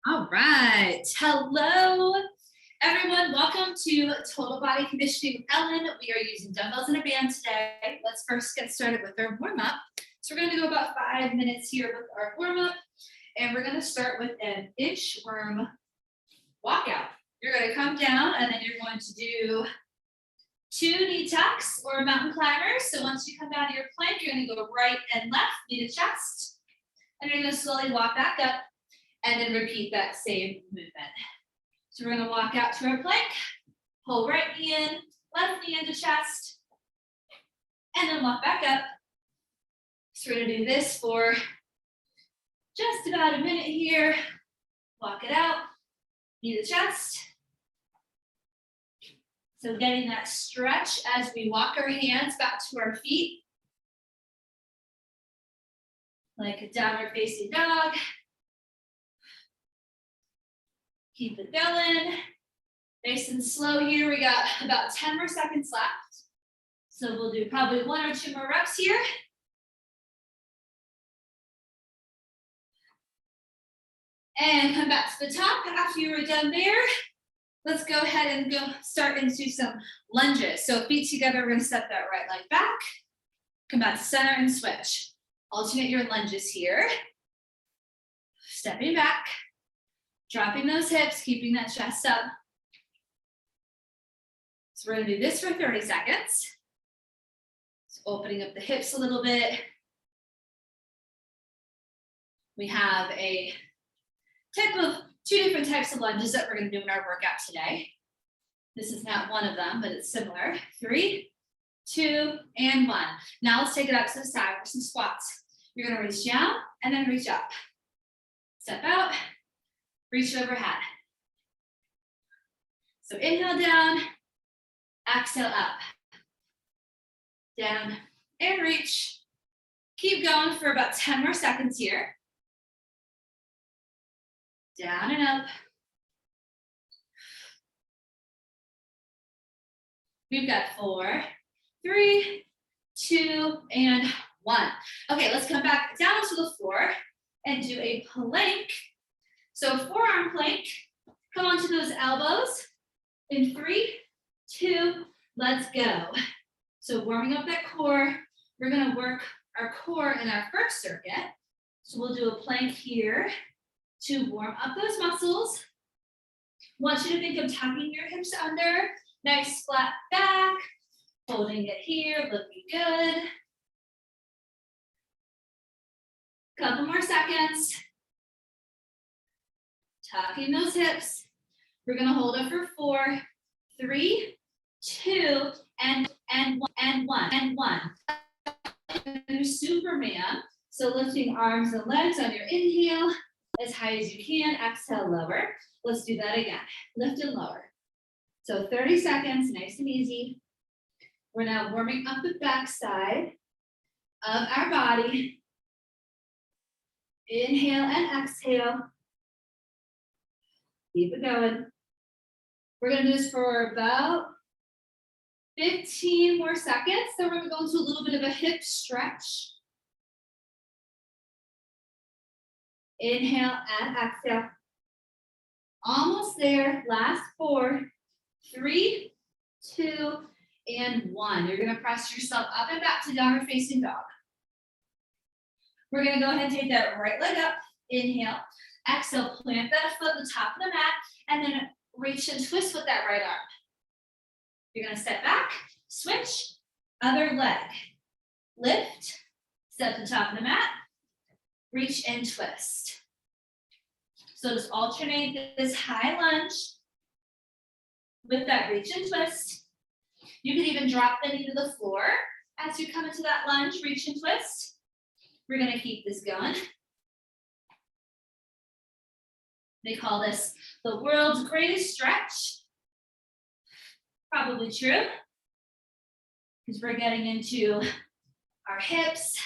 All right. Hello, everyone. Welcome to Total Body Conditioning with Ellen. We are using dumbbells and a band today. Let's first get started with our warm-up. So we're going to do about 5 minutes here with our warm-up, and we're going to start with an inchworm walkout. You're going to come down, and then you're going to do 2 knee tucks or mountain climbers. So once you come down to your plank, you're going to go right and left, knee to chest, and you're going to slowly walk back up. And then repeat that same movement. So we're going to walk out to our plank, pull right knee in, left knee into chest, and then walk back up. So we're going to do this for just about a minute here. Walk it out, knee to chest. So getting that stretch as we walk our hands back to our feet, like a downward facing dog. Keep it going. Nice and slow here. We got about 10 more seconds left. So we'll do probably 1 or 2 more reps here. And come back to the top after you were done there. Let's go ahead and start into some lunges. So feet together, we're gonna step that right leg back. Come back to center and switch. Alternate your lunges here. Stepping back. Dropping those hips, keeping that chest up. So we're gonna do this for 30 seconds. So opening up the hips a little bit. We have a type of 2 different types of lunges that we're gonna do in our workout today. This is not one of them, but it's similar. 3, 2, and 1. Now let's take it out to the side for some squats. You're gonna reach down and then reach up. Step out. Reach overhead. So inhale down, exhale up. Down and reach. Keep going for about 10 more seconds here. Down and up. We've got 4, 3, 2, and 1. Okay, let's come back down to the floor and do a plank. So forearm plank, come onto those elbows in 3, 2, let's go. So warming up that core, we're gonna work our core in our first circuit. So we'll do a plank here to warm up those muscles. Want you to think of tucking your hips under, nice flat back, holding it here, looking good. Couple more seconds. Tucking those hips. We're gonna hold it for 4, 3, 2, and 1. Do Superman. So lifting arms and legs on your inhale as high as you can. Exhale, lower. Let's do that again. Lift and lower. So 30 seconds, nice and easy. We're now warming up the back side of our body. Inhale and exhale. Keep it going. We're gonna do this for about 15 more seconds. Then we're gonna go into a little bit of a hip stretch. Inhale and exhale. Almost there. Last 4, 3, 2, and 1. You're gonna press yourself up and back to downward facing dog. We're gonna go ahead and take that right leg up. Inhale. Exhale, plant that foot at the top of the mat, and then reach and twist with that right arm. You're gonna step back, switch, other leg. Lift, step to the top of the mat, reach and twist. So just alternate this high lunge with that reach and twist. You can even drop the knee to the floor as you come into that lunge, reach and twist. We're gonna keep this going. They call this the world's greatest stretch. Probably true, because we're getting into our hips,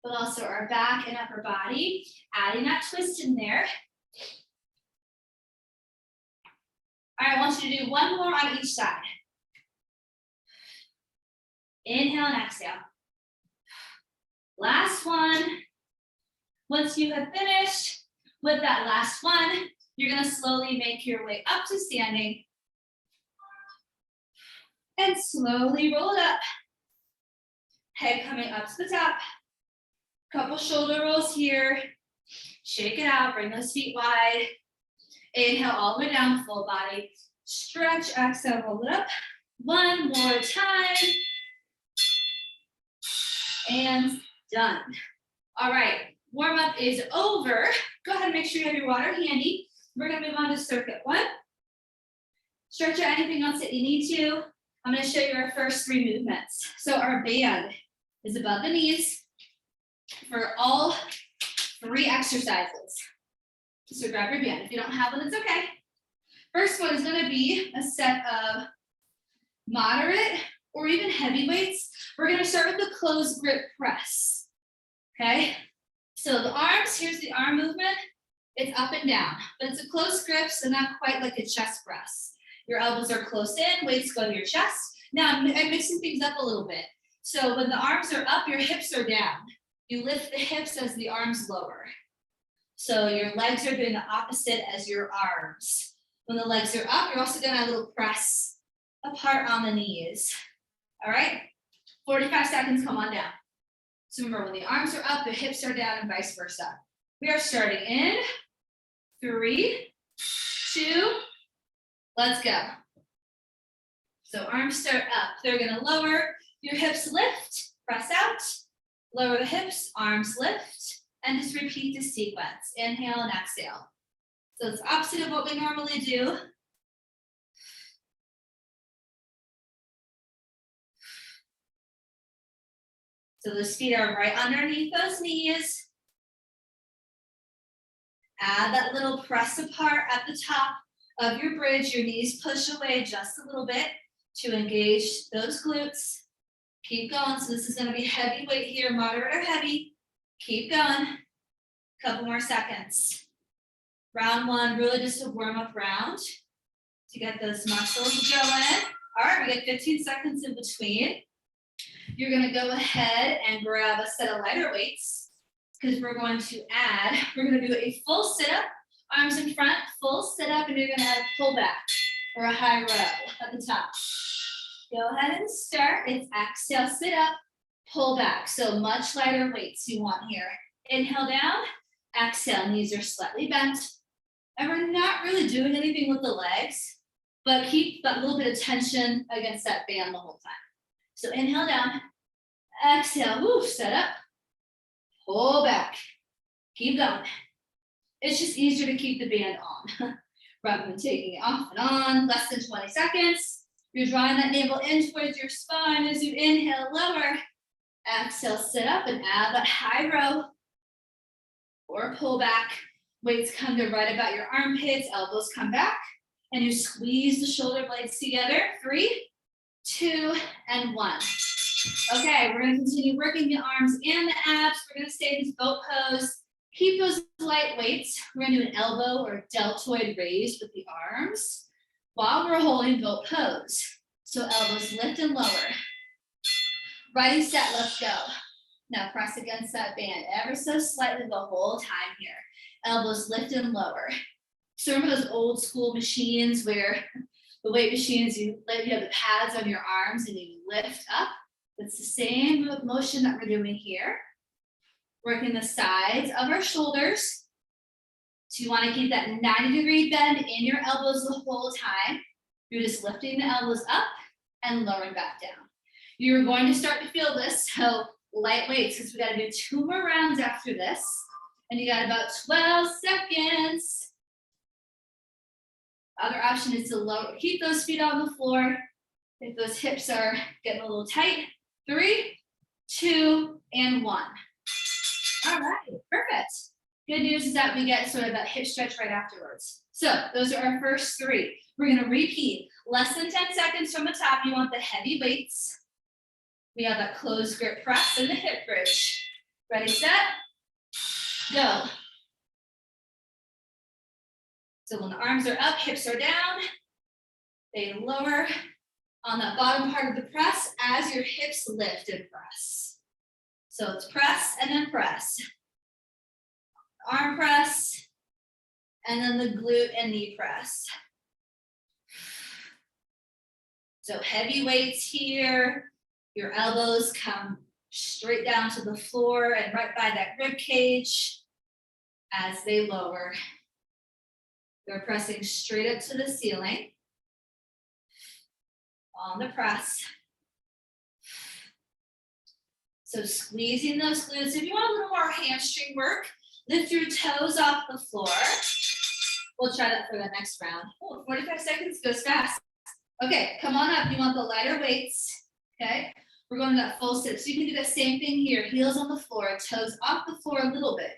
but also our back and upper body, adding that twist in there. All right, I want you to do 1 more on each side. Inhale and exhale. Last one. Once you have finished with that last one, You're gonna slowly make your way up to standing and slowly roll it up. Head coming up to the top. Couple shoulder rolls here. Shake it out, bring those feet wide. Inhale all the way down, full body. Stretch, exhale, roll it up. One more time. And done. All right, warm up is over. Go ahead and make sure you have your water handy. We're gonna move on to circuit one. Stretch out anything else that you need to. I'm gonna show you our first three movements. So our band is above the knees for all three exercises. So grab your band. If you don't have one, it's okay. First one is gonna be a set of moderate or even heavy weights. We're gonna start with the closed grip press, okay? So the arms, here's the arm movement. It's up and down, but it's a close grip, so not quite like a chest press. Your elbows are close in, weights go to your chest. Now I'm mixing things up a little bit. So when the arms are up, your hips are down. You lift the hips as the arms lower. So your legs are doing the opposite as your arms. When the legs are up, you're also gonna have a little press apart on the knees. All right, 45 seconds, come on down. So remember, when the arms are up, the hips are down and vice versa. We are starting in 3, 2, let's go. So arms start up, they're gonna lower, your hips lift, press out, lower the hips, arms lift, and just repeat the sequence. Inhale and exhale. So it's opposite of what we normally do. So those feet are right underneath those knees. Add that little press apart at the top of your bridge. Your knees push away just a little bit to engage those glutes. Keep going. So this is going to be heavy weight here, moderate or heavy. Keep going. Couple more seconds. Round one, really just a warm-up round to get those muscles going. All right, we get 15 seconds in between. You're gonna go ahead and grab a set of lighter weights because we're going to do a full sit-up, arms in front, full sit-up, and you're gonna add a pull-back or a high row at the top. Go ahead and start. It's exhale, sit up, pull back. So much lighter weights you want here. Inhale down, exhale, knees are slightly bent. And we're not really doing anything with the legs, but keep that little bit of tension against that band the whole time. So inhale down, exhale, woo, set up, pull back, keep going. It's just easier to keep the band on rather than taking it off and on. Less than 20 seconds. You're drawing that navel in towards your spine as you inhale, lower. Exhale, sit up and add that high row or pull back. Weights come to right about your armpits, elbows come back, and you squeeze the shoulder blades together. 3, 2, and 1. Okay, we're gonna continue working the arms and the abs. We're gonna stay in this boat pose. Keep those light weights. We're gonna do an elbow or deltoid raise with the arms while we're holding boat pose. So elbows lift and lower. Ready, set, let's go. Now press against that band ever so slightly the whole time here. Elbows lift and lower. So remember those old school machines where the weight machines, you have the pads on your arms and you lift up? It's the same motion that we're doing here. Working the sides of our shoulders. So you want to keep that 90-degree bend in your elbows the whole time. You're just lifting the elbows up and lowering back down. You're going to start to feel this, so light weights, because we got to do 2 more rounds after this. And you got about 12 seconds. Other option is to lower, keep those feet on the floor. If those hips are getting a little tight. 3, 2, and 1. All right, perfect. Good news is that we get sort of that hip stretch right afterwards. So those are our first 3. We're gonna repeat. Less than 10 seconds from the top, you want the heavy weights. We have that closed grip press and the hip bridge. Ready, set, go. So when the arms are up, hips are down, they lower on that bottom part of the press as your hips lift and press. So it's press and then press. Arm press And then the glute and knee press. So heavy weights here. Your elbows come straight down to the floor and right by that rib cage as they lower. They're pressing straight up to the ceiling on the press. So squeezing those glutes. If you want a little more hamstring work, lift your toes off the floor. We'll try that for the next round. Oh, 45 seconds goes fast. Okay, come on up. You want the lighter weights, okay? We're going to that full sit. So you can do the same thing here. Heels on the floor, toes off the floor a little bit.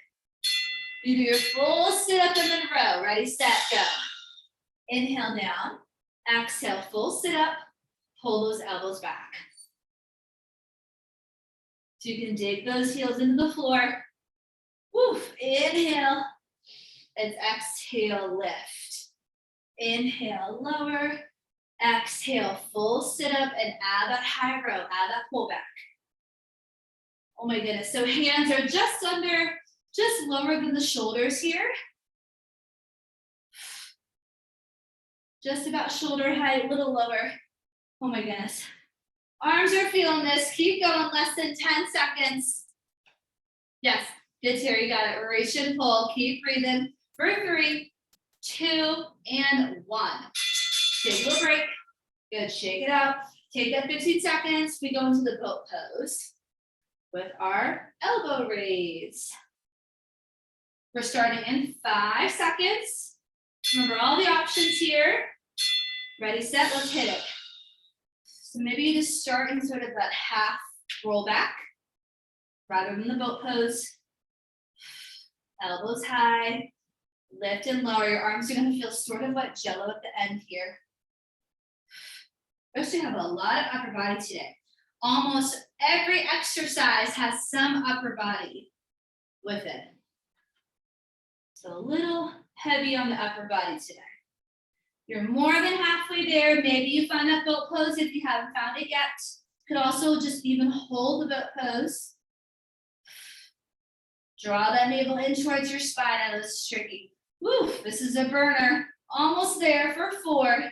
You do your full sit up and then row. Ready, set, go. Inhale down. Exhale, full sit up. Pull those elbows back. So you can dig those heels into the floor. Woof, inhale. And exhale, lift. Inhale, lower. Exhale, full sit up and add that high row, add that pull back. Oh my goodness, so hands are just under, just lower than the shoulders here. Just about shoulder height, a little lower. Oh my goodness. Arms are feeling this, keep going, less than 10 seconds. Yes, good, Terry, you got it. Reach and pull, keep breathing for 3, 2, and 1. Take a little break. Good, shake it out. Take that 15 seconds. We go into the boat pose with our elbow raise. We're starting in 5 seconds. Remember all the options here. Ready, set, let's hit it. So maybe you just start in sort of that half roll back rather than the boat pose. Elbows high, lift and lower. Your arms are gonna feel sort of like jello at the end here. We actually have a lot of upper body today. Almost every exercise has some upper body with it. So a little heavy on the upper body today. You're more than halfway there. Maybe you find that boat pose if you haven't found it yet. Could also just even hold the boat pose. Draw that navel in towards your spine. I know this is tricky. Woo, this is a burner. Almost there for 4,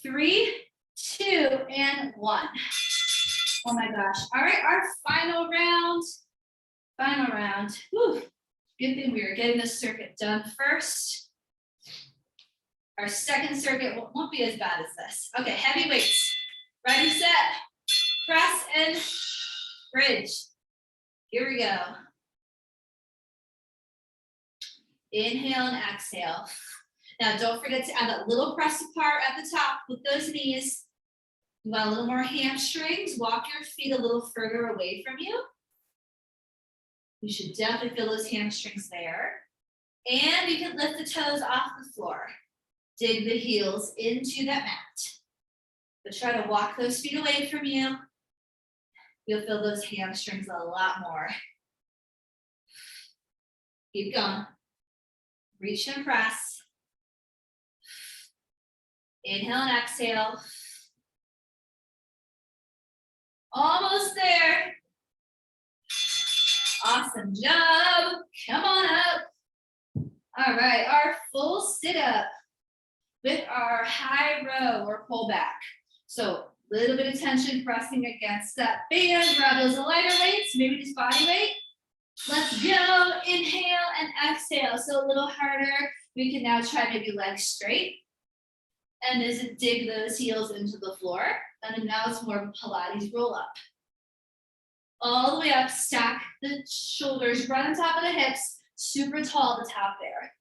3, 2, and 1. Oh my gosh. All right, our final round. Final round. Woo. Good thing we were getting this circuit done first. Our second circuit won't be as bad as this. Okay, heavy weights. Ready, set, press, and bridge. Here we go. Inhale and exhale. Now don't forget to add that little press apart at the top with those knees. You want a little more hamstrings. Walk your feet a little further away from you. You should definitely feel those hamstrings there. And you can lift the toes off the floor. Dig the heels into that mat. But try to walk those feet away from you. You'll feel those hamstrings a lot more. Keep going. Reach and press. Inhale and exhale. Almost there. Awesome job. Come on up. All right, our full sit up with our high row or pull back. So a little bit of tension pressing against that band. Grab those lighter weights, maybe just body weight. Let's go. Inhale and exhale. So a little harder. We can now try maybe legs straight. And as it dig those heels into the floor. And then now it's more of a Pilates roll up. All the way up, stack the shoulders right on top of the hips. Super tall at the top there.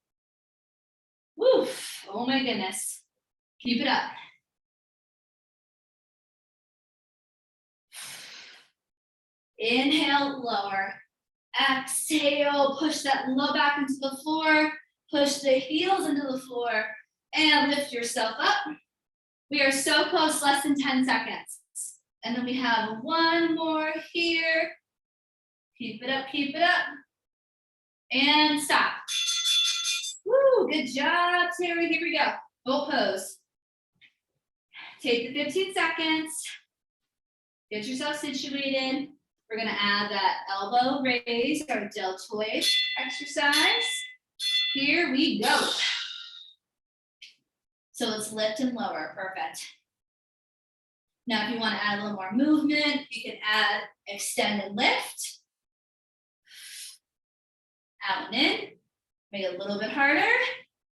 Woo, oh my goodness. Keep it up. Inhale, lower. Exhale, push that low back into the floor. Push the heels into the floor and lift yourself up. We are so close, less than 10 seconds. And then we have one more here. Keep it up, keep it up. And stop. Woo, good job, Terry. Here we go. Boat pose. Take the 15 seconds. Get yourself situated. We're gonna add that elbow raise, our deltoid exercise. Here we go. So let's lift and lower, perfect. Now, if you want to add a little more movement, you can add extend and lift. Out and in, make it a little bit harder,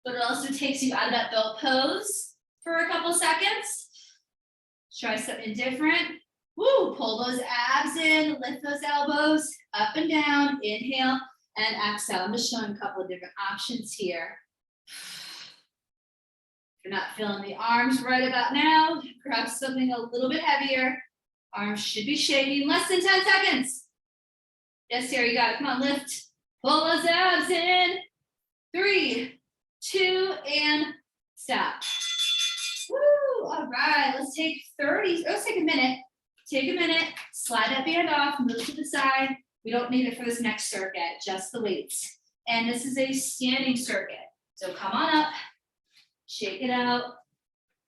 but it also takes you out of that boat pose for a couple seconds. Try something different. Woo, pull those abs in, lift those elbows, up and down, inhale and exhale. I'm just showing a couple of different options here. If you're not feeling the arms right about now, grab something a little bit heavier. Arms should be shaking less than 10 seconds. Yes, Sarah, you got it. Come on, lift. Pull those abs in. 3, 2, and stop. Woo, all right, let's take a minute. Take a minute, slide that band off, move to the side. We don't need it for this next circuit, just the weights. And this is a standing circuit. So come on up, shake it out,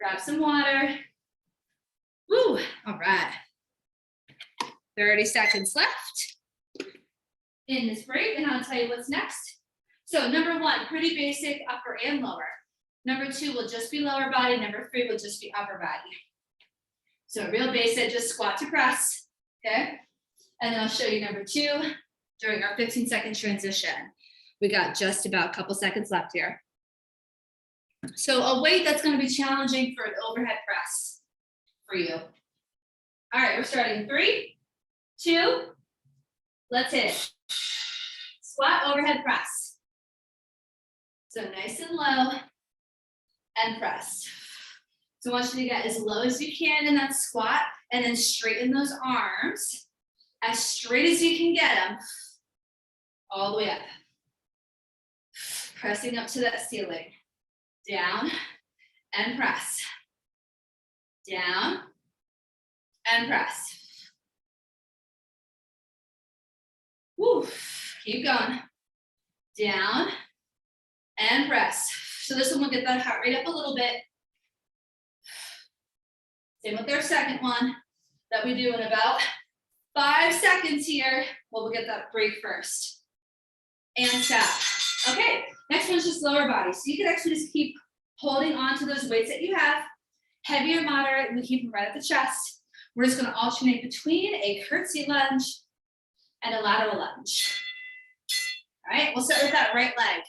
grab some water. Woo, all right. 30 seconds left in this break, and I'll tell you what's next. So number 1, pretty basic upper and lower. Number 2 will just be lower body. Number 3 will just be upper body. So real basic, just squat to press, okay? And then I'll show you number 2 during our 15-second transition. We got just about a couple seconds left here. So a weight that's gonna be challenging for an overhead press for you. All right, we're starting 3, 2, let's hit it. Squat overhead press. So nice and low and press. So I want you to get as low as you can in that squat and then straighten those arms as straight as you can get them all the way up. Pressing up to that ceiling. Down and press. Down and press. Woo. Keep going. Down and press. So this one will get that heart rate up a little bit. Same with our second one that we do in about 5 seconds here. Well, we'll get that break first. And stop. Okay, next one's just lower body. So you can actually just keep holding on to those weights that you have. Heavy or moderate, we keep them right at the chest. We're just gonna alternate between a curtsy lunge and a lateral lunge. All right, we'll start with that right leg.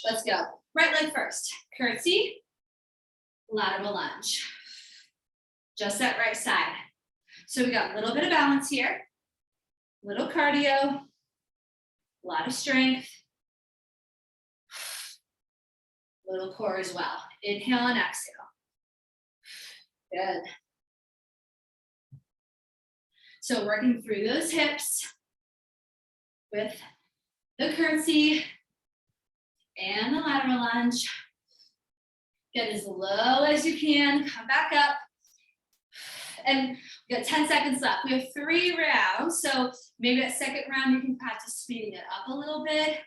Let's go. Right leg first. Curtsy, lateral lunge. Just that right side. So we got a little bit of balance here, little cardio, a lot of strength, little core as well. Inhale and exhale. Good. So working through those hips with the curtsy and the lateral lunge. Get as low as you can, come back up. And we got 10 seconds left. We have 3 rounds. So maybe that second round, you can practice speeding it up a little bit.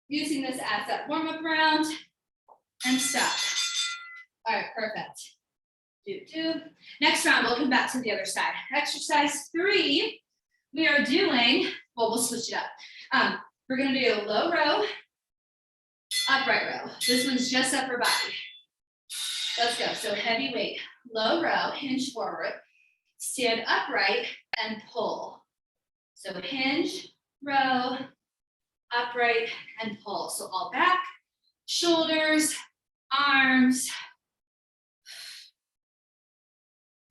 Using this as that warm-up round and stop. All right, perfect. Next round, we'll come back to the other side. Exercise 3, we are doing, well, we'll switch it up. We're gonna do a low row, upright row. This one's just upper body. Let's go, so heavy weight. Low row, hinge forward, stand upright and pull. So hinge, row, upright and pull. So all back, shoulders, arms.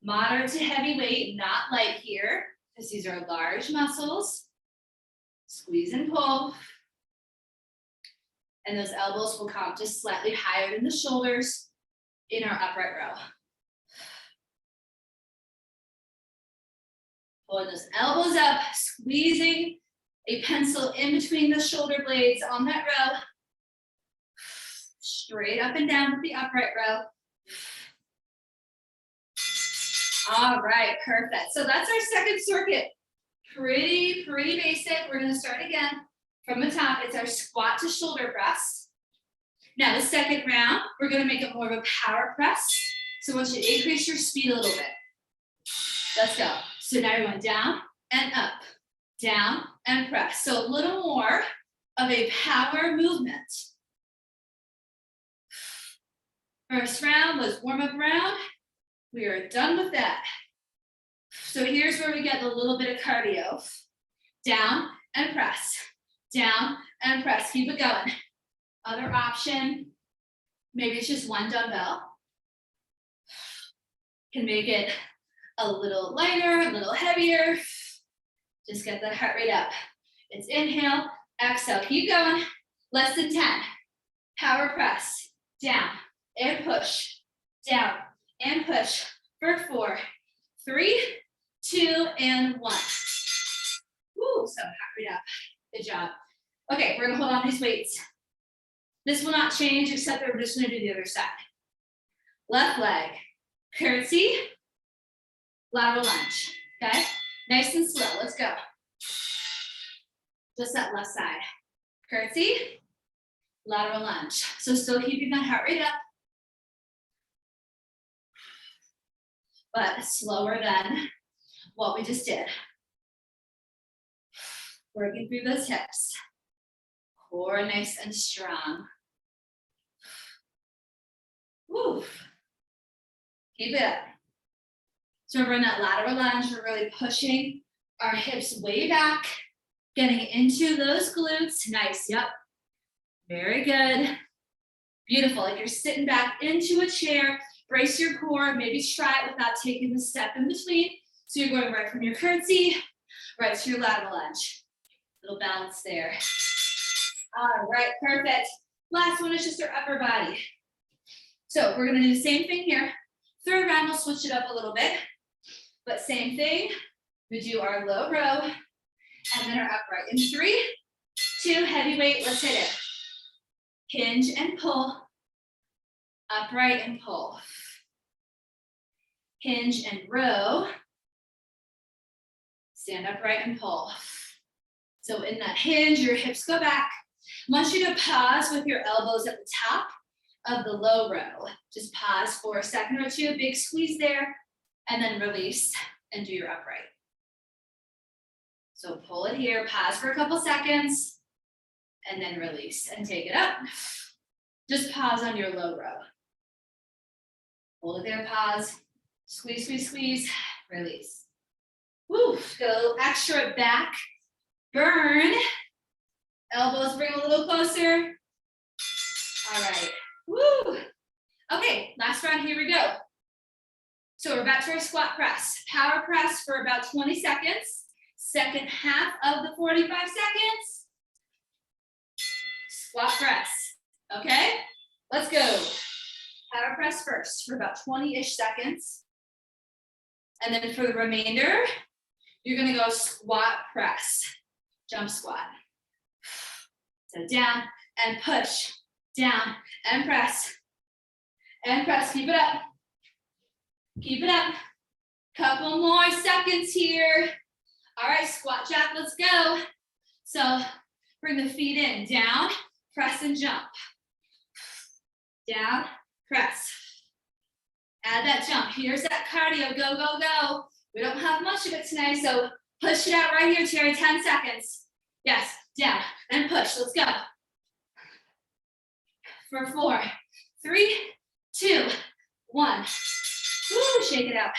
Moderate to heavy weight, not light here, because these are large muscles. Squeeze and pull. And those elbows will come just slightly higher than the shoulders in our upright row. Pulling those elbows up, squeezing a pencil in between the shoulder blades on that row. Straight up and down with the upright row. All right, perfect. So that's our second circuit. Pretty basic. We're gonna start again from the top. It's our squat to shoulder press. Now the second round, we're gonna make it more of a power press. So I want you to increase your speed a little bit. Let's go. So now you're going down and up, down and press. So a little more of a power movement. First round was warm-up round. We are done with that. So here's where we get a little bit of cardio. Down and press, down and press. Keep it going. Other option, maybe it's just one dumbbell. Can make it a little lighter, a little heavier. Just get that heart rate up. It's inhale, exhale, keep going. Less than 10. Power press, down and push, down and push for 4, 3, 2, and 1. Woo, so heart rate up. Good job. Okay, we're gonna hold on these weights. This will not change except that we're just gonna do the other side. Left leg, curtsy, lateral lunge, okay? Nice and slow, let's go. Just that left side. Curtsy, lateral lunge. So still keeping that heart rate up, but slower than what we just did. Working through those hips. Core nice and strong. Woo. Keep it up. So remember in that lateral lunge, we're really pushing our hips way back, getting into those glutes. Nice, yep. Very good. Beautiful, like you're sitting back into a chair, brace your core, maybe try it without taking the step in between. So you're going right from your curtsy, right to your lateral lunge. Little balance there. All right, perfect. Last one is just our upper body. So we're gonna do the same thing here. Third round, we'll switch it up a little bit, but same thing. We do our low row and then our upright. In 3, 2, heavy weight, let's hit it. Hinge and pull, upright and pull. Hinge and row, stand upright and pull. So in that hinge, your hips go back. I want you to pause with your elbows at the top of the low row. Just pause for a second or two, big squeeze there, and then release and do your upright. So pull it here, pause for a couple seconds, and then release and take it up. Just pause on your low row. Hold it there, pause, squeeze, squeeze, squeeze, release. Woo, go a little extra back, burn. Elbows bring a little closer. All right, woo. Okay, last round, here we go. So we're back to our squat press. Power press for about 20 seconds. Second half of the 45 seconds. Squat press, okay? Let's go. Power press first for about 20-ish seconds. And then for the remainder, you're gonna go squat press, jump squat. So down and push, down and press, keep it up. Keep it up. Couple more seconds here. All right, squat jack, let's go. So bring the feet in, down, press and jump. Down, press. Add that jump. Here's that cardio, go, go, go. We don't have much of it tonight, so push it out right here, Terry, 10 seconds. Yes, down and push, let's go. For 4, 3, 2, 1. Woo, shake it out.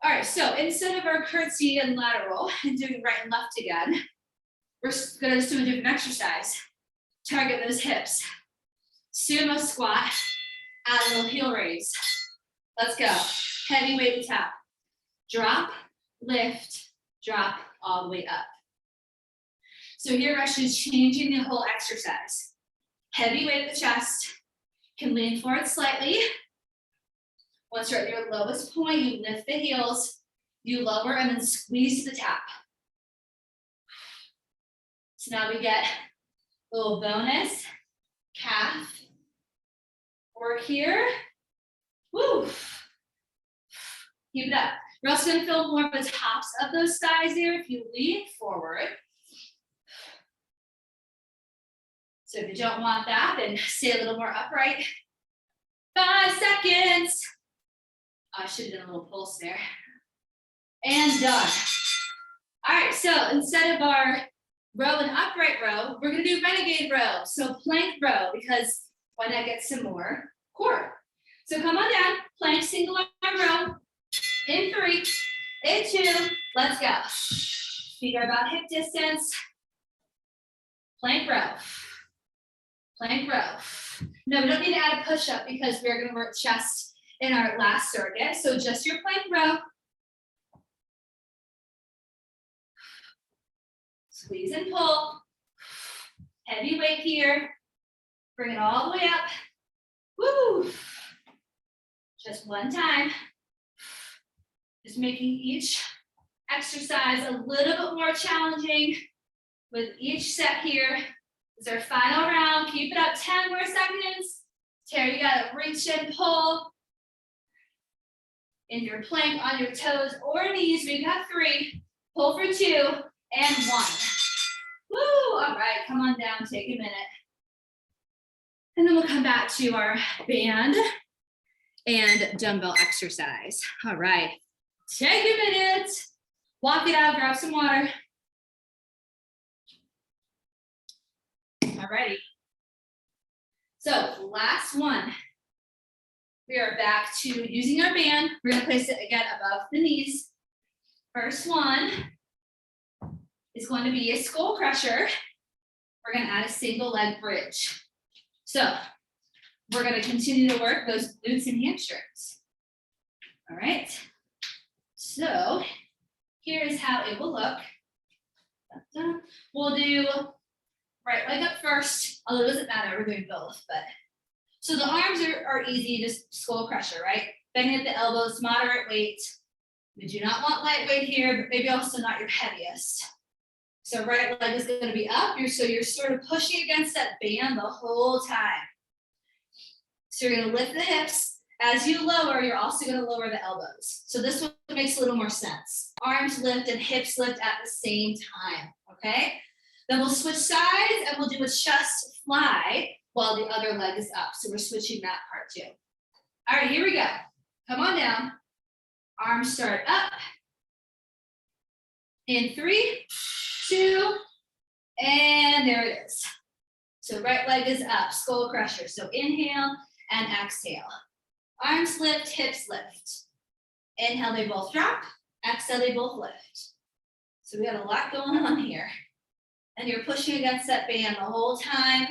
All right, so instead of our curtsy and lateral and doing right and left again, we're gonna just do a different exercise. Target those hips. Sumo squat, add a little heel raise. Let's go. Heavy weight at the top. Drop, lift, drop, all the way up. So here we're actually changing the whole exercise. Heavy weight at the chest, can lean forward slightly. Once you're at your lowest point, you lift the heels, you lower and then squeeze to the top. So now we get a little bonus calf work here. Woo. Keep it up. We're also gonna feel more of the tops of those thighs there if you lean forward. So if you don't want that, then stay a little more upright. 5 seconds. I should have done a little pulse there. And done. All right, so instead of our row and upright row, we're gonna do renegade row. So plank row, because why not get some more core. So come on down, plank single arm row. In 3, in 2, let's go. Feet are about hip distance. Plank row. Plank row. No, we don't need to add a push-up because we're going to work chest in our last circuit. So just your plank row. Squeeze and pull. Heavy weight here. Bring it all the way up. Woo! Just one time. Just making each exercise a little bit more challenging with each set here. This is our final round. Keep it up 10 more seconds. Terry, you gotta reach and pull. In your plank on your toes or knees. We got 3. Pull for 2 and 1. Woo! All right, come on down, take a minute. And then we'll come back to our band and dumbbell exercise. All right, take a minute, walk it out, grab some water. All righty. So last one. We are back to using our band. We're gonna place it again above the knees. First one is going to be a skull crusher. We're gonna add a single leg bridge. So we're gonna continue to work those glutes and hamstrings. All right. So here is how it will look. We'll do right leg up first, although it doesn't matter, we're doing both, but. So the arms are easy, just skull crusher, right? Bending at the elbows, moderate weight. We do not want lightweight here, but maybe also not your heaviest. So right leg is gonna be up, so you're sort of pushing against that band the whole time. So you're gonna lift the hips. As you lower, you're also gonna lower the elbows. So this one makes a little more sense. Arms lift and hips lift at the same time, okay? Then we'll switch sides and we'll do a chest fly while the other leg is up. So we're switching that part too. All right, here we go. Come on down. Arms start up. In 3, 2, and there it is. So right leg is up, skull crusher. So inhale and exhale. Arms lift, hips lift. Inhale, they both drop. Exhale, they both lift. So we got a lot going on here. And you're pushing against that band the whole time.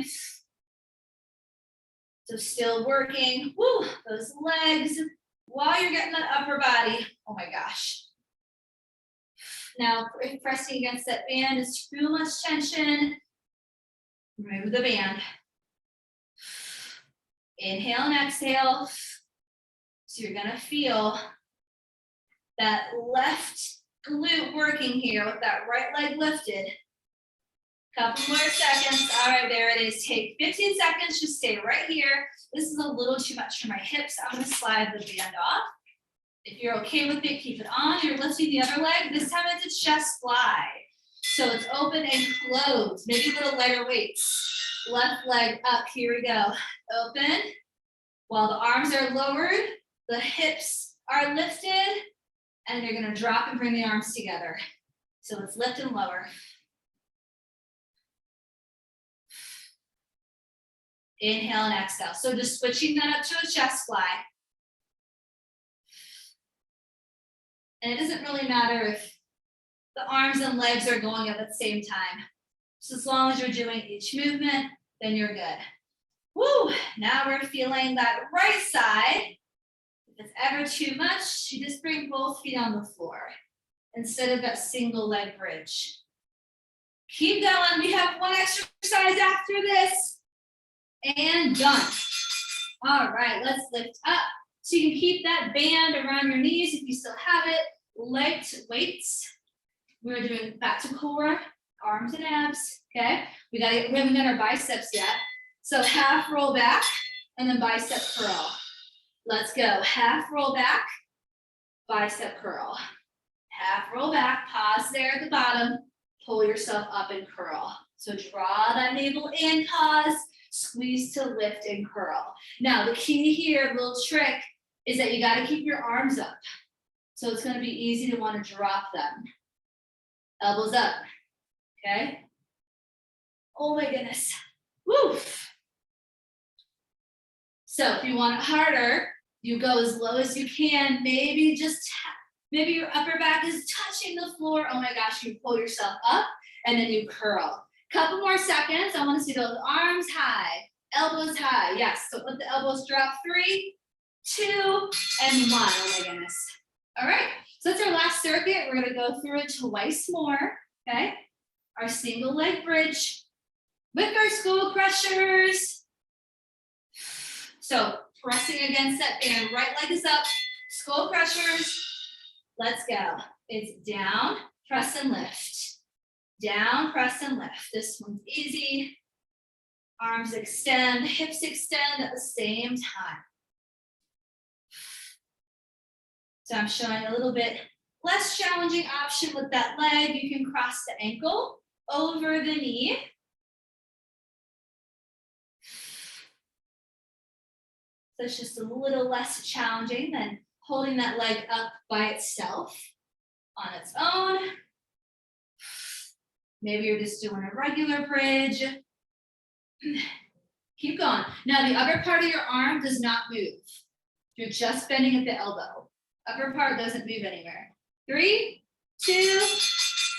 So still working, woo, those legs while you're getting that upper body. Oh my gosh. Now, if pressing against that band is too much tension, remove the band. Inhale and exhale. So you're gonna feel that left glute working here with that right leg lifted. Couple more seconds. All right, there it is. Take 15 seconds, just stay right here. This is a little too much for my hips. I'm gonna slide the band off. If you're okay with it, keep it on. You're lifting the other leg. This time it's a chest fly. So it's open and closed, maybe a little lighter weights. Left leg up, here we go. Open, while the arms are lowered, the hips are lifted, and you're gonna drop and bring the arms together. So let's lift and lower. Inhale and exhale. So just switching that up to a chest fly. And it doesn't really matter if the arms and legs are going up at the same time. So as long as you're doing each movement, then you're good. Woo! Now we're feeling that right side. If it's ever too much, you just bring both feet on the floor instead of that single leg bridge. Keep going. We have one exercise after this. And done. All right, let's lift up. So you can keep that band around your knees if you still have it. Light weights. We're doing back to core, arms and abs. Okay, we haven't done our biceps yet. So half roll back and then bicep curl. Let's go. Half roll back, bicep curl. Half roll back, pause there at the bottom, pull yourself up and curl. So draw that navel in, pause, squeeze to lift and curl. Now the key here, little trick, is that you gotta keep your arms up. So it's gonna be easy to wanna drop them. Elbows up, okay? Oh my goodness, woo! So if you want it harder, you go as low as you can. Maybe your upper back is touching the floor. Oh my gosh, you pull yourself up and then you curl. Couple more seconds. I want to see those arms high, elbows high. Yes, so let the elbows drop. 3, 2, and 1. Oh my goodness. All right, so that's our last circuit. We're gonna go through it twice more, okay? Our single leg bridge with our skull crushers. So pressing against that band, right leg is up, skull crushers. Let's go. It's down, press and lift. Down, press and lift. This one's easy. Arms extend, hips extend at the same time. So I'm showing a little bit less challenging option with that leg. You can cross the ankle over the knee. So it's just a little less challenging than holding that leg up by itself on its own. Maybe you're just doing a regular bridge. Keep going. Now the upper part of your arm does not move. You're just bending at the elbow. Upper part doesn't move anywhere. 3, 2,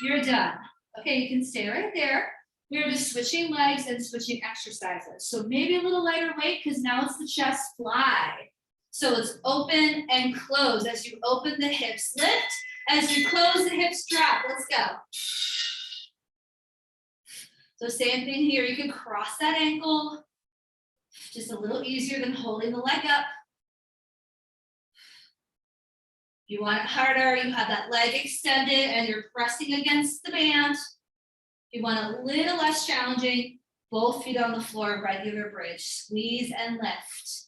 you're done. Okay, you can stay right there. We're just switching legs and switching exercises. So maybe a little lighter weight because now it's the chest fly. So it's open and close. As you open the hips, lift. As you close the hips, drop. Let's go. So same thing here. You can cross that ankle. Just a little easier than holding the leg up. If you want it harder, you have that leg extended and you're pressing against the band. If you want a little less challenging, both feet on the floor, regular bridge. Squeeze and lift.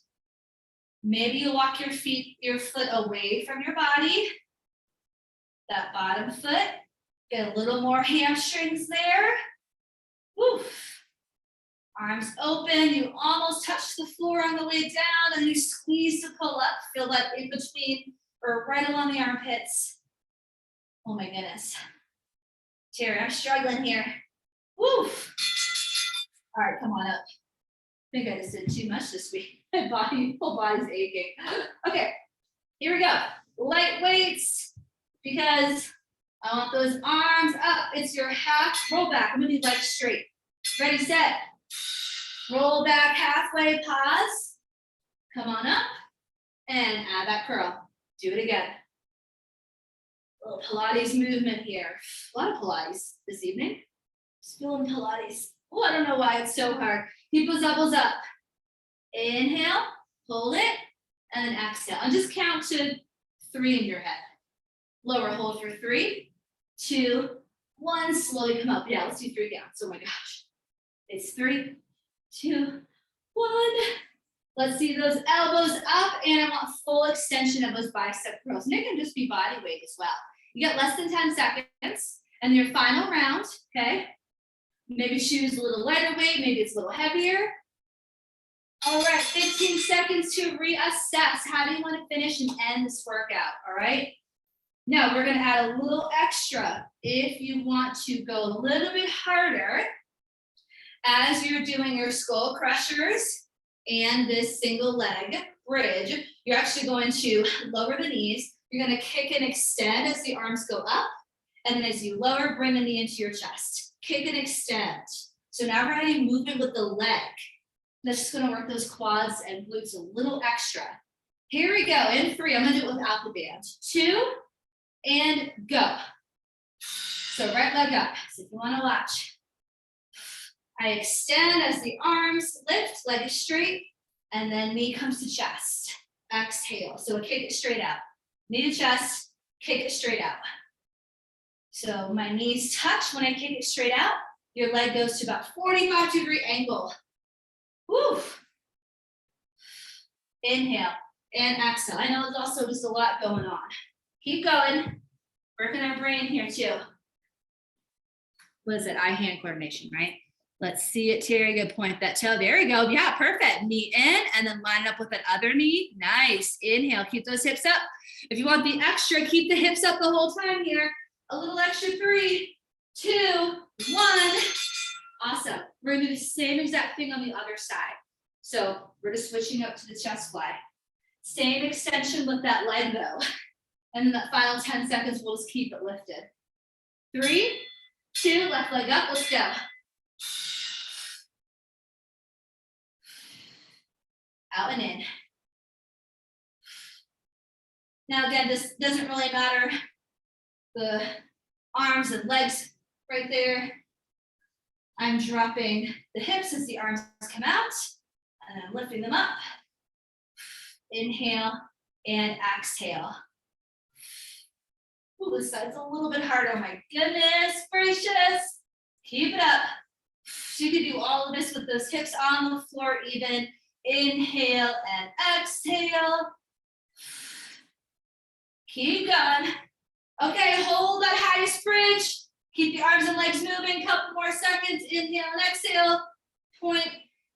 Maybe you walk your foot away from your body. That bottom foot. Get a little more hamstrings there. Woo. Arms open, you almost touch the floor on the way down and you squeeze to pull up. Feel that in between or right along the armpits. Oh my goodness. Terry, I'm struggling here. Woo. All right, come on up. I think I just did too much this week. My whole body's aching. Okay, here we go. Light weights, because I want those arms up. It's your half roll back. I'm gonna do legs straight. Ready, set. Roll back halfway, pause. Come on up and add that curl. Do it again. A little Pilates movement here. A lot of Pilates this evening. Just feeling Pilates. Oh, I don't know why it's so hard. Keep those elbows up. Inhale, hold it, and then exhale. And just count to 3 in your head. Lower hold for 3, 2, 1. Slowly come up. Yeah, let's do 3 counts. Oh my gosh. It's 3, 2, 1. Let's see those elbows up, and I want full extension of those bicep curls. And it can just be body weight as well. You got less than 10 seconds, and your final round, okay? Maybe choose a little lighter weight, maybe it's a little heavier. All right, 15 seconds to reassess. How do you want to finish and end this workout, all right? Now, we're gonna add a little extra. If you want to go a little bit harder, as you're doing your skull crushers, and this single leg bridge, you're actually going to lower the knees. You're going to kick and extend as the arms go up. And then as you lower, bring the knee into your chest. Kick and extend. So now we're adding movement with the leg. That's just going to work those quads and glutes a little extra. Here we go. In 3, I'm going to do it without the band. 2, and go. So right leg up. So if you want to watch. I extend as the arms lift, leg is straight, and then knee comes to chest. Exhale. So kick it straight out. Knee to chest, kick it straight out. So my knees touch when I kick it straight out. Your leg goes to about 45-degree angle. Woo. Inhale and exhale. I know there's also just a lot going on. Keep going. Working our brain here too. What is it? Eye-hand coordination, right? Let's see it, Terry. Good point. That toe. There we go. Yeah, perfect. Knee in and then line up with that other knee. Nice. Inhale. Keep those hips up. If you want the extra, keep the hips up the whole time here. A little extra. 3, 2, 1. Awesome. We're going to do the same exact thing on the other side. So we're just switching up to the chest fly. Same extension with that leg though. And then that final 10 seconds, we'll just keep it lifted. 3, 2, left leg up, let's go. Out and in. Now again, this doesn't really matter. The arms and legs right there. I'm dropping the hips as the arms come out, and I'm lifting them up. Inhale and exhale. Ooh, this side's a little bit harder. My goodness gracious. Keep it up. So you can do all of this with those hips on the floor even. Inhale and exhale. Keep going. Okay, hold that highest bridge. Keep the arms and legs moving. Couple more seconds. Inhale and exhale. Point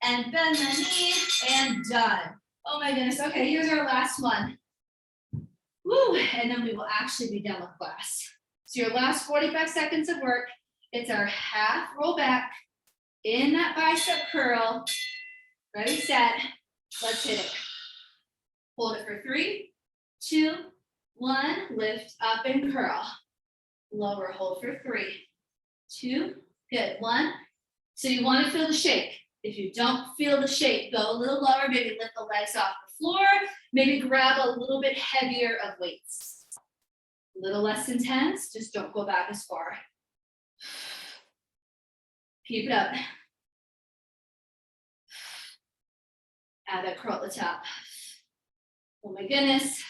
and bend the knee and done. Oh my goodness. Okay, here's our last one. Woo, and then we will actually be done with class. So your last 45 seconds of work, it's our half roll back in that bicep curl. Ready, set, let's hit it. Hold it for 3, 2, 1, lift up and curl. Lower, hold for 3, 2, good, 1. So you want to feel the shake. If you don't feel the shake, go a little lower, maybe lift the legs off the floor, maybe grab a little bit heavier of weights. A little less intense, just don't go back as far. Keep it up. Add that curl at the top. Oh my goodness.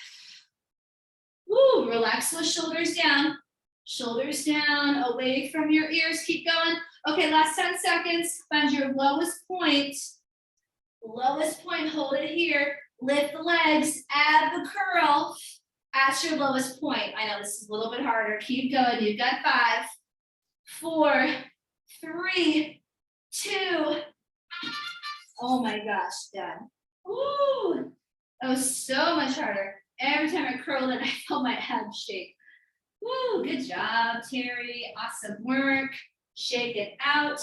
Woo, relax those shoulders down. Shoulders down, away from your ears, keep going. Okay, last 10 seconds, find your lowest point. Lowest point, hold it here. Lift the legs, add the curl at your lowest point. I know this is a little bit harder. Keep going, you've got 5, 4, 3, 2. Oh my gosh, done. Ooh, that was so much harder. Every time I curled it, I felt my head shake. Woo, good job, Terry. Awesome work. Shake it out.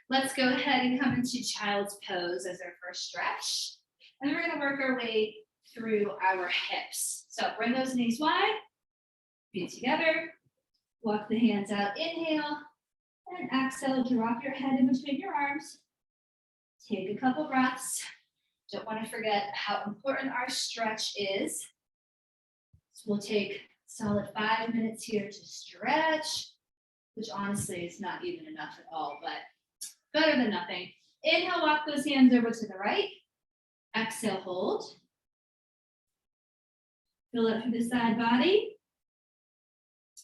Let's go ahead and come into child's pose as our first stretch. And we're going to work our way through our hips. So bring those knees wide, feet together, walk the hands out, inhale, and exhale, drop your head in between your arms. Take a couple breaths. Don't want to forget how important our stretch is. So we'll take solid 5 minutes here to stretch, which honestly is not even enough at all, but better than nothing. Inhale, walk those hands over to the right. Exhale, hold. Fill it through the side body.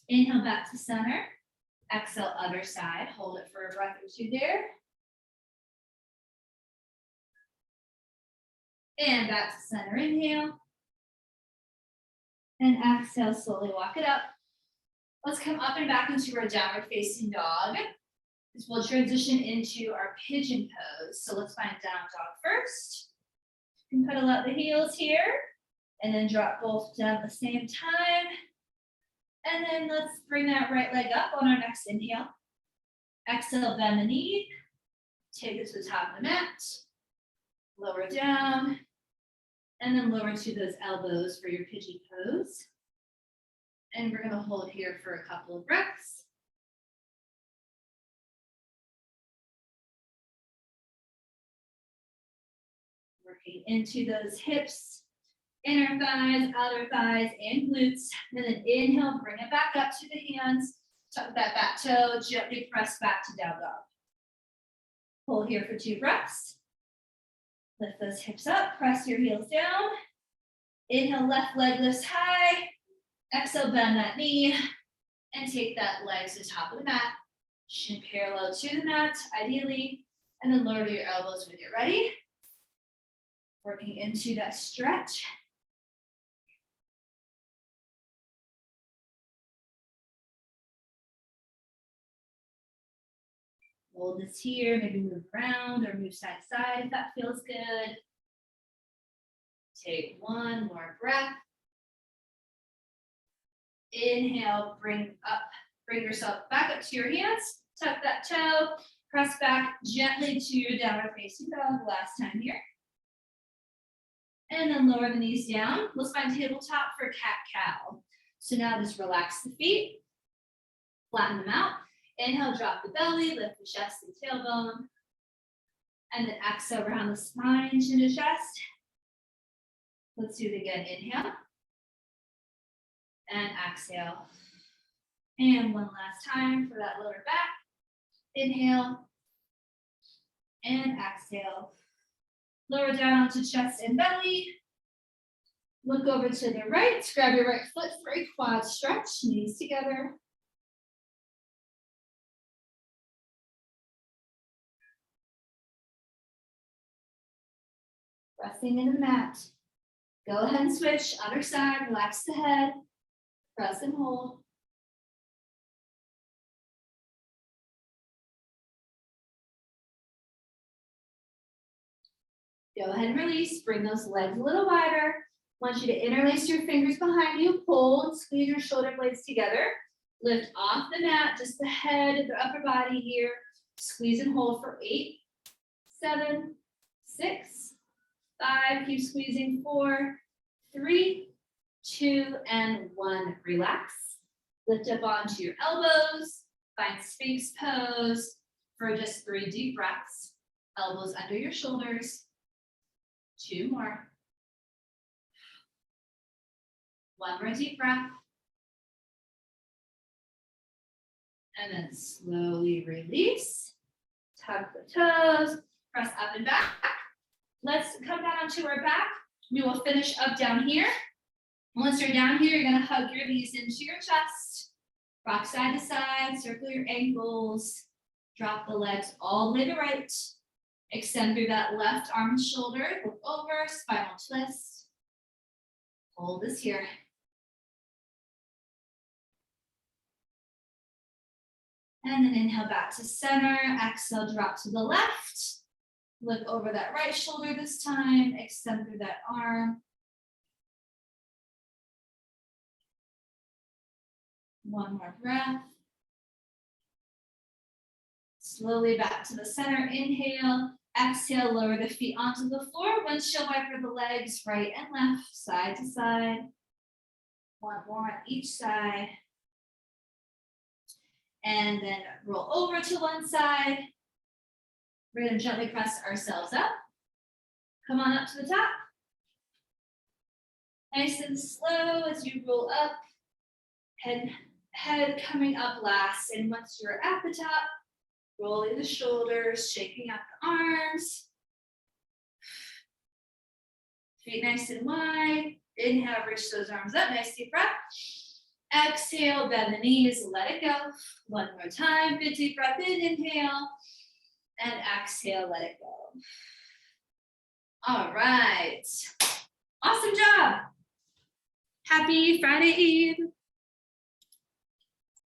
Inhale, back to center. Exhale, other side. Hold it for a breath or two there. And back to center, inhale. And exhale, slowly walk it up. Let's come up and back into our downward facing dog. This will transition into our pigeon pose. So let's find down dog first. You can pedal out the heels here and then drop both down at the same time. And then let's bring that right leg up on our next inhale. Exhale, bend the knee. Take it to the top of the mat. Lower down. And then lower to those elbows for your pigeon pose. And we're going to hold here for a couple of breaths. Working into those hips, inner thighs, outer thighs, and glutes. And then inhale, bring it back up to the hands. Tuck that back toe, gently press back to down dog. Hold here for 2 breaths. Lift those hips up, press your heels down. Inhale, left leg lifts high. Exhale, bend that knee. And take that leg to the top of the mat. Shin parallel to the mat, ideally. And then lower your elbows when you're ready. Working into that stretch. Hold this here, maybe move around or move side to side if that feels good. Take 1 more breath. Inhale, bring yourself back up to your hands. Tuck that toe, press back gently to your downward facing dog. Last time here. And then lower the knees down. Let's find tabletop for cat-cow. So now just relax the feet, flatten them out. Inhale, drop the belly, lift the chest and tailbone. And then exhale around the spine, chin to chest. Let's do it again. Inhale. And exhale. And one last time for that lower back. Inhale. And exhale. Lower down onto chest and belly. Look over to the right. Grab your right foot for a quad stretch. Knees together. Resting in the mat. Go ahead and switch. Other side. Relax the head. Press and hold. Go ahead and release. Bring those legs a little wider. I want you to interlace your fingers behind you. Pull and squeeze your shoulder blades together. Lift off the mat, just the head, the upper body here. Squeeze and hold for 8, 7, 6, 5. Keep squeezing. 4, 3, 2, and 1. Relax. Lift up onto your elbows. Find Sphinx pose for just 3 deep breaths. Elbows under your shoulders. 2 more. 1 more deep breath. And then slowly release. Tuck the toes. Press up and back. Let's come down onto our back. We will finish up down here. Once you're down here, you're going to hug your knees into your chest. Rock side to side. Circle your ankles. Drop the legs all the way to the right. Extend through that left arm and shoulder. Look over. Spinal twist. Hold this here. And then inhale back to center. Exhale, drop to the left. Look over that right shoulder this time. Extend through that arm. One more breath. Slowly back to the center. Inhale. Exhale, lower the feet onto the floor. Windshield wiper the legs right and left, side to side. One more on each side. And then roll over to one side. We're going to gently press ourselves up. Come on up to the top. Nice and slow as you roll up. Head coming up last. And once you're at the top, rolling the shoulders, shaking out the arms. Feet nice and wide. Inhale, reach those arms up. Nice deep breath. Exhale, bend the knees, let it go. One more time. Big deep breath in, inhale. And exhale, let it go. All right. Awesome job. Happy Friday Eve.